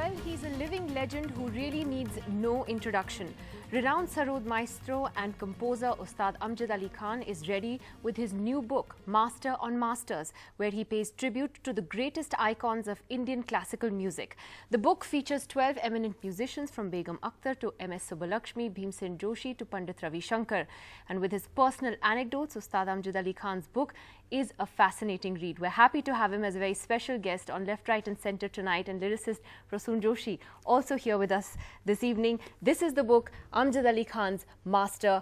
Well, he's a living legend who really needs no introduction. Renowned Sarod Maestro and composer Ustad Amjad Ali Khan is ready with his new book, Master on Masters, where he pays tribute to the greatest icons of Indian classical music. The book features 12 eminent musicians from Begum Akhtar to M.S. Subbulakshmi, Bhimsen Joshi to Pandit Ravi Shankar. And with his personal anecdotes, Ustad Amjad Ali Khan's book is a fascinating read. We're happy to have him as a very special guest on Left, Right and Centre tonight, and lyricist Prasoon Joshi also here with us this evening. This is the book, Amjad Ali Khan's Master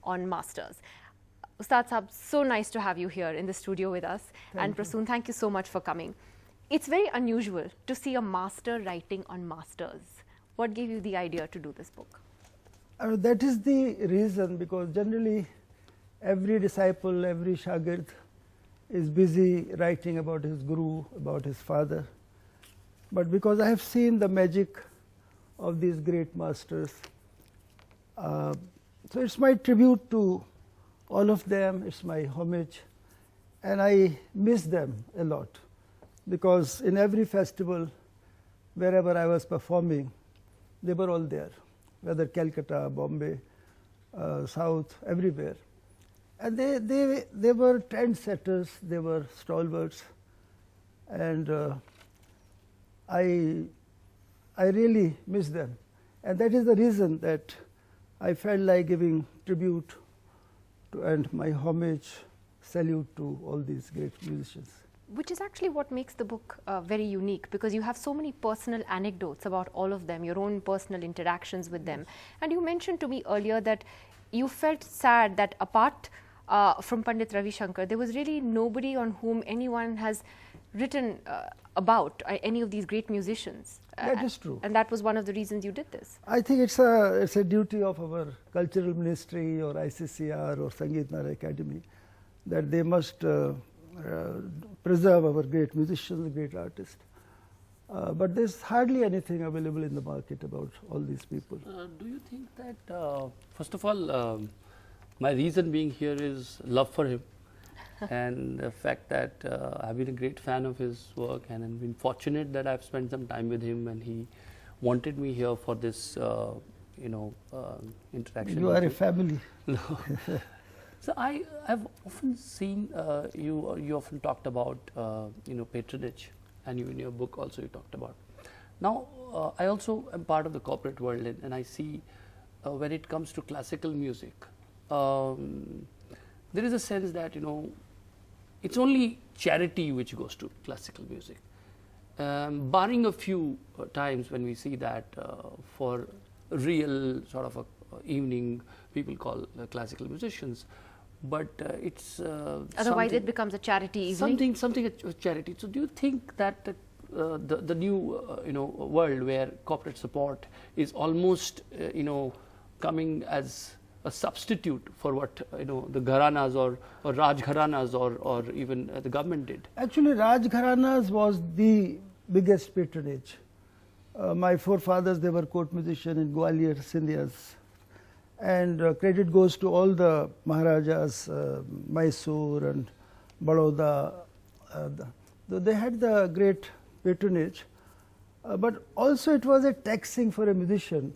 on Masters. Ustad Sahab, so nice to have you here in the studio with us. And Prasoon, thank you so much for coming. It's very unusual to see a master writing on masters. What gave you the idea to do this book? That is the reason, because generally every disciple, every shagird is busy writing about his guru, about his father. But because I have seen the magic of these great masters, so it's my tribute to all of them, it's my homage, and I miss them a lot, because in every festival, wherever I was performing, they were all there, whether Calcutta, Bombay, South, everywhere. And they were trendsetters, they were stalwarts, and I really miss them. And that is the reason that I felt like giving tribute to and my homage, salute to all these great musicians. Which is actually what makes the book very unique, because you have so many personal anecdotes about all of them, your own personal interactions with them. And you mentioned to me earlier that you felt sad that apart from Pandit Ravi Shankar, there was really nobody on whom anyone has written about any of these great musicians. That is true. And that was one of the reasons you did this. I think it's a duty of our cultural ministry or ICCR or Sangeet Nara Academy that they must preserve our great musicians, great artists. But there's hardly anything available in the market about all these people. Do you think that, first of all, my reason being here is love for him and the fact that I've been a great fan of his work, and I've been fortunate that I've spent some time with him and he wanted me here for this, interaction. You are a family. No. So I've often seen you often talked about patronage, and you in your book also you talked about. Now I also am part of the corporate world, and I see when it comes to classical music, there is a sense that it's only charity which goes to classical music, barring a few times when we see that for real sort of a evening people call classical musicians. But it's otherwise it becomes a charity evening. Something a charity. So do you think that the new world where corporate support is almost coming as a substitute for what the gharanas or Raj gharanas or even the government did? Actually, Raj gharanas was the biggest patronage. My forefathers, they were court musicians in Gwalior, Sindhias. And credit goes to all the Maharajas, Mysore and Baroda. They had the great patronage, but also it was a taxing for a musician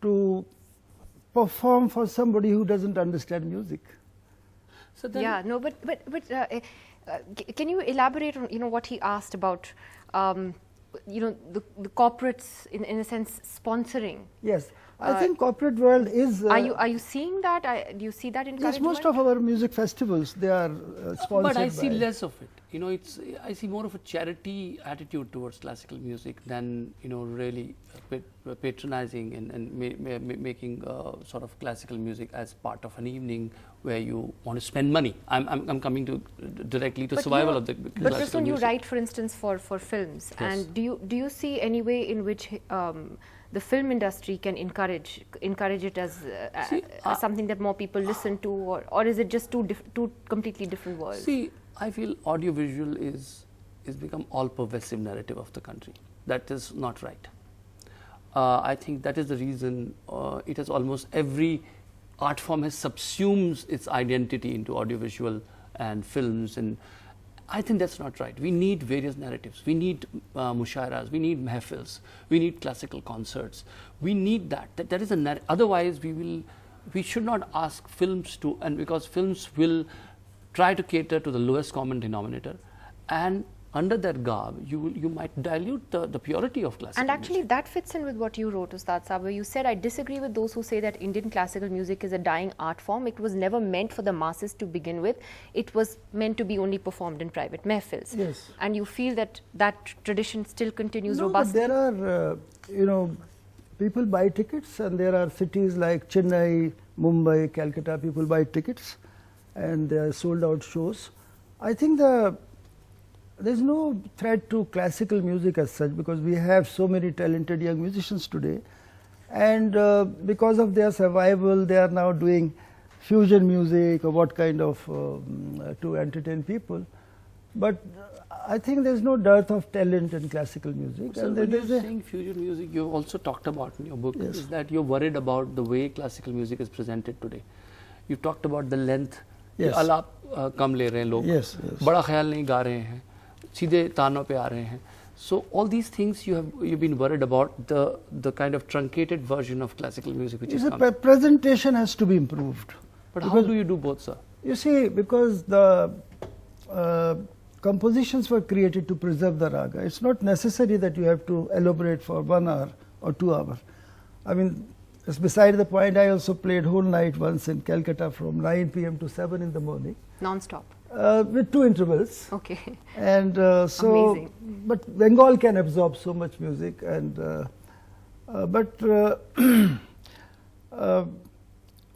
to perform for somebody who doesn't understand music. So then yeah, no, but can you elaborate on what he asked about the corporates in a sense sponsoring? Yes. I think corporate world is. Are you seeing that? Do you see that encouragement? Yes, most of our music festivals, they are sponsored. But I see less of it. I see more of a charity attitude towards classical music than really patronizing and making sort of classical music as part of an evening where you want to spend money. I'm coming to directly to survival of the classical music. But Prasoon, you write, for instance, for films, yes. And do you see any way in which the film industry can encourage it as something that more people listen to, or is it just two completely different worlds? See, I feel audiovisual is become all-pervasive narrative of the country. That is not right. I think that is the reason it has almost every art form has subsumes its identity into audiovisual and films, and I think that's not right. We need various narratives. We need mushairas, we need mehfils, we need classical concerts. We need that. That is a otherwise we should not ask films to, and because films will try to cater to the lowest common denominator, and under that garb, you might dilute the purity of classical And actually music. that fits in with what you wrote, Ustad Saab, where you said, I disagree with those who say that Indian classical music is a dying art form. It was never meant for the masses to begin with. It was meant to be only performed in private mehfils. Yes. And you feel that that tradition still continues No, but robustly? there are, people buy tickets, and there are cities like Chennai, Mumbai, Calcutta, people buy tickets, and they are sold out shows. I think there's no threat to classical music as such, because we have so many talented young musicians today, and because of their survival, they are now doing fusion music or what kind of to entertain people. But I think there's no dearth of talent in classical music. So And when there's you're a, saying fusion music, you also talked about in your book, Yes. is that you're worried about the way classical music is presented today. You talked about the length. Yes. आलाप कम ले रहे हैं लोग, Yes, yes. बड़ा ख्याल नहीं गा रहे हैं, सीधे तानों पे आ रहे हैं. So all these things you've been worried about the kind of truncated version of classical music which is the coming. presentation has to be improved. But how do you do both, sir? You see, because the compositions were created to preserve the raga. It's not necessary that you have to elaborate for 1 hour or 2 hours. I mean, it's beside the point. I also played whole night once in Calcutta from 9 p.m. to 7 in the morning Non-stop. with 2 intervals. Okay. And so, Amazing. but Bengal can absorb so much music, and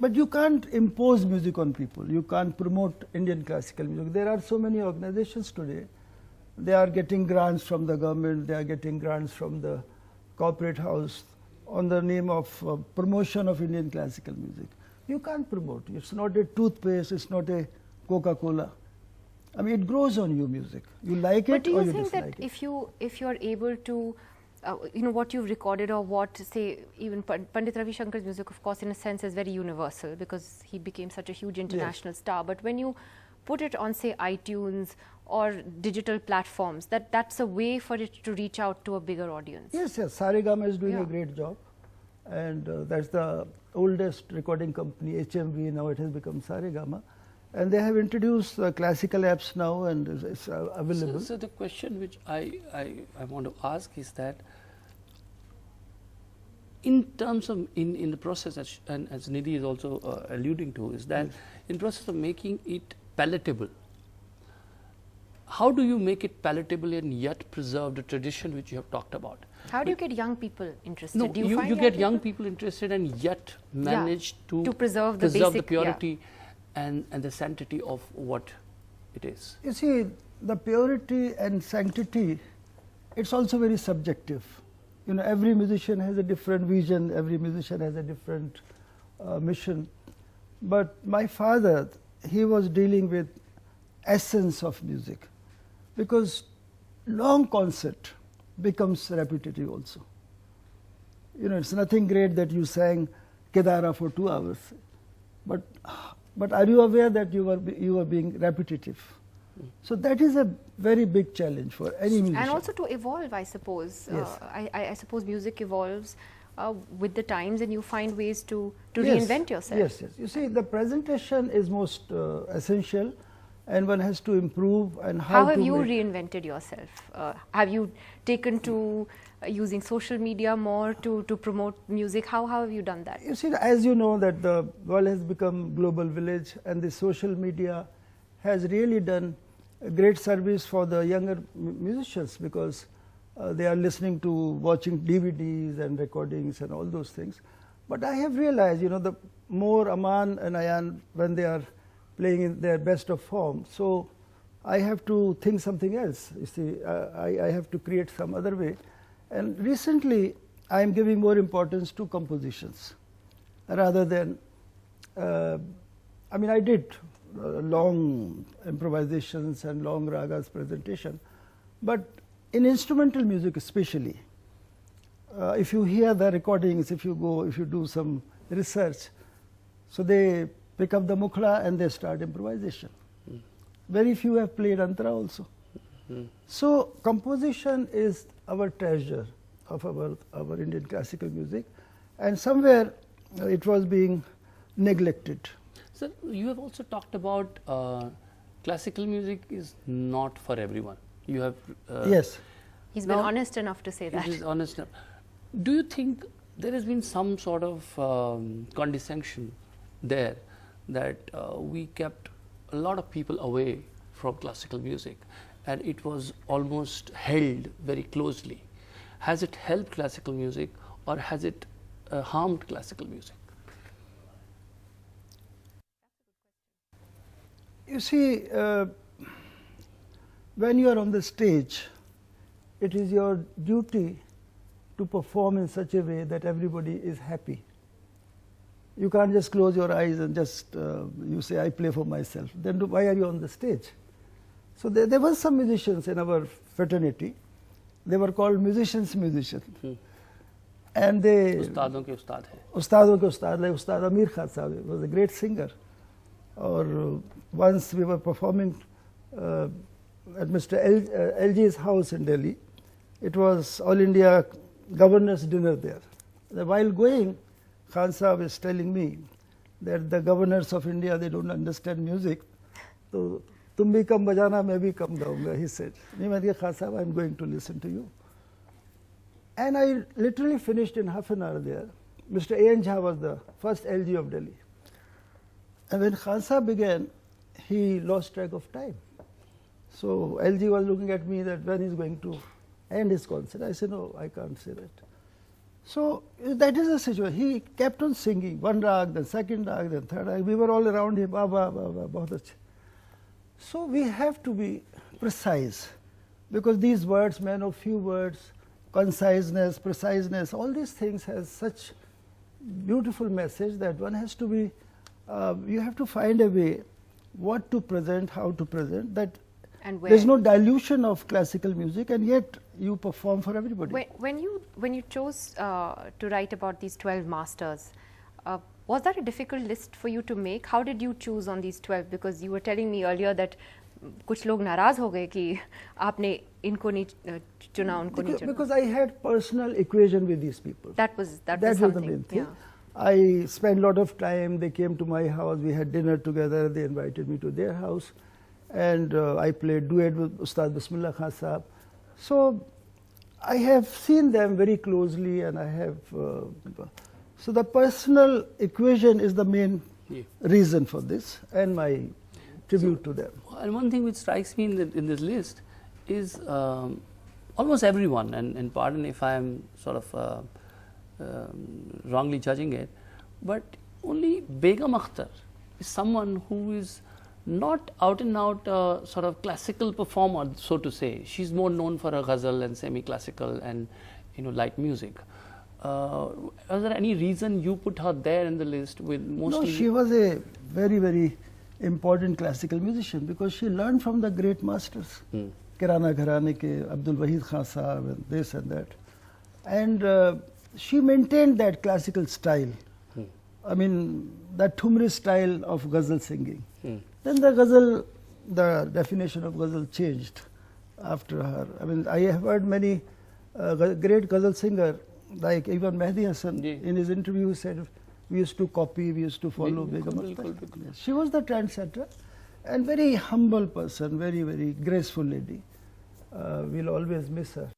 but you can't impose music on people. You can't promote Indian classical music. There are so many organizations today. They are getting grants from the government. They are getting grants from the corporate house on the name of promotion of Indian classical music. You can't promote. It's not a toothpaste. It's not a Coca-Cola. I mean, it grows on you, music. You like But it do or you you think dislike that it. if you're able to, what you've recorded, or what, say, even Pandit Ravi Shankar's music, of course, in a sense, is very universal because he became such a huge international star. But when you put it on, say, iTunes or digital platforms, that's a way for it to reach out to a bigger audience. Yes, yes. Saregama is doing Yeah. a great job, and that's the oldest recording company, HMV. Now it has become Saregama, and they have introduced classical apps now, and it's available. So the question which I want to ask is that in terms of in the process, and as Nidhi is also alluding to, is that in process of making it palatable, how do you make it palatable and yet preserve the tradition which you have talked about? How do you get young people interested? No, do you find you get young people interested and yet manage to preserve the basic, purity and the sanctity of what it is. You see, the purity and sanctity, it's also very subjective. You know, every musician has a different vision, every musician has a different mission. But my father, he was dealing with essence of music, because long concert becomes repetitive also. You know, it's nothing great that you sang Kedara for 2 hours, but are you aware that you are being repetitive? So that is a very big challenge for any musician. And also to evolve, I suppose. Yes. I suppose music evolves with the times, and you find ways to Yes, reinvent yourself. Yes, yes. You see, the presentation is most essential, and one has to improve. And How to have you make- reinvented yourself? Have you taken to using social media more to promote music? How have you done that? You see, as you know, that the world has become global village, and the social media has really done a great service for the younger musicians, because they are listening to, watching DVDs and recordings and all those things. But I have realized, you know, the more Aman and Ayan, when they are playing in their best of form, so I have to think something else. You see, I have to create some other way. And recently, I am giving more importance to compositions rather than, I mean, I did long improvisations and long ragas presentation, but in instrumental music especially, if you hear the recordings, if you do some research, so they pick up the mukhla and they start improvisation. very few have played antara also. So composition is our treasure of our Indian classical music, and somewhere it was being neglected. Sir, you have also talked about classical music is not for everyone. You have Yes. He's been honest enough to say that. It is honest enough. Do you think there has been some sort of condescension there that we kept a lot of people away from classical music, and it was almost held very closely? Has it helped classical music, or has it harmed classical music? You see, when you are on the stage, it is your duty to perform in such a way that everybody is happy. You can't just close your eyes and just you say, I play for myself. Then why are you on the stage? So there were some musicians in our fraternity. They were called musicians. And they Ustadon ke ustad hai. Ustadon ke ustad, like Ustad Amir Khan Sahib was a great singer. Or once we were performing at Mr. LG's house in Delhi. It was All India Governor's dinner there. While going, Khan Sahib is telling me that the governors of India, they don't understand music. So, tum bhi kam bajana, main bhi kam gaunga, he said. Khan Sahib, I'm going to listen to you. And I literally finished in half an hour there. Mr. A.N. Jha was the first LG of Delhi. And when Khan Sahib began, he lost track of time. So LG was looking at me that when he's going to end his concert. I said, no, I can't say that. So that is the situation. He kept on singing, one rag, then second rag, then third rag. We were all around him, ba, ba, ba, ba, bahut achhe. So we have to be precise, because these words, man of few words, conciseness, preciseness, all these things has such beautiful message that one has to be, you have to find a way what to present, how to present, that And where? there's no dilution of classical music, and yet you perform for everybody. When you chose to write about these 12 masters, was that a difficult list for you to make? How did you choose on these 12? Because you were telling me earlier that कुछ लोग नाराज हो गए कि आपने इनको नहीं चुना, उनको नहीं चुना. Because I had personal equation with these people. That was was the something. main thing. Yeah. I spent a lot of time. They came to my house. We had dinner together. They invited me to their house, and I played duet with Ustad Bismillah Khan Sahab. So I have seen them very closely, and I have. So the personal equation is the main reason for this, and my tribute to them. And one thing which strikes me in this list is almost everyone, and pardon if I am sort of wrongly judging it, but only Begum Akhtar is someone who is not out and out sort of classical performer, so to say. She's more known for her ghazal and semi-classical and light music. Was there any reason you put her there in the list with mostly? No, she was a very, very important classical musician because she learned from the great masters. Kirana Gharane ke Abdul Wahid Khan Sahab and this and that. And she maintained that classical style. I mean, that Thumri style of ghazal singing. Then the ghazal, the definition of ghazal changed after her. I mean, I have heard many great ghazal singer, like even Mehdi Hassan, in his interview said, we used to copy, we used to follow Begum Akhtar. She was the trendsetter and very humble person, very, very graceful lady. We'll always miss her.